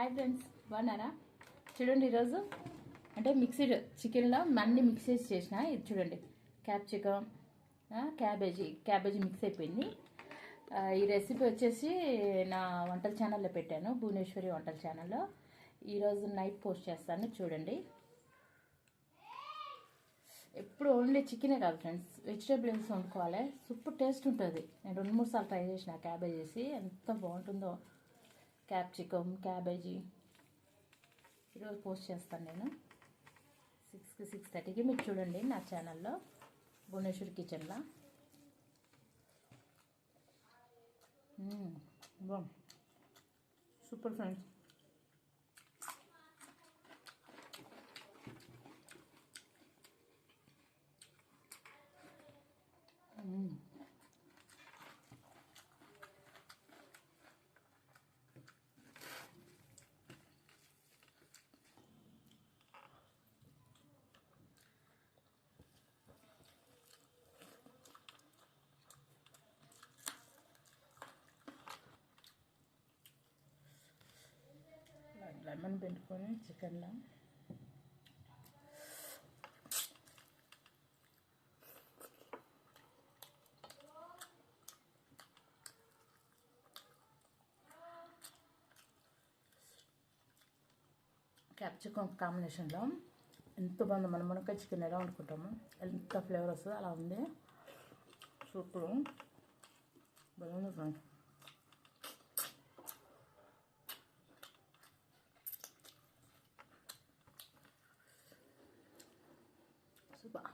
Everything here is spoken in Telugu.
హాయ్ ఫ్రెండ్స్, బాగున్నారా? చూడండి, ఈరోజు అంటే మిక్స్డ్ చికెన్లో అన్ని మిక్స్ చేసి చేసిన. ఇది చూడండి, క్యాప్సికమ్, క్యాబేజీ మిక్స్ అయిపోయింది. ఈ రెసిపీ వచ్చేసి నా వంటల ఛానల్లో పెట్టాను, భువనేశ్వరి వంటల ఛానల్లో. ఈరోజు నైట్ పోస్ట్ చేస్తాను, చూడండి. ఎప్పుడు ఓన్లీ చికెనే కాదు ఫ్రెండ్స్, వెజిటేబుల్స్ వండుకోవాలి, సూపర్ టేస్ట్ ఉంటుంది. నేను 2-3 సార్లు ట్రై చేసిన క్యాబేజ్ వేసి, ఎంత బాగుంటుందో. క్యాప్సికమ్, క్యాబేజీ ఈరోజు పోస్ట్ చేస్తాను నేను 6:30కి. మీరు చూడండి నా ఛానల్లో, భువనేశ్వరి కిచెన్లో. బాగుంది, సూపర్ ఫ్రెండ్స్. లెమన్ పిండుకొని చికెన్లో క్యాప్సికమ్ కాంబినేషన్లో ఎంత బాగుందో. మనం మునక్కాయ చికెన్ ఎలా వండుకుంటాము, ఎంత ఫ్లేవర్ వస్తుందో అలా ఉంది. సూపర్, బాగుంది ఫ్రెండ్స్. సూపర్.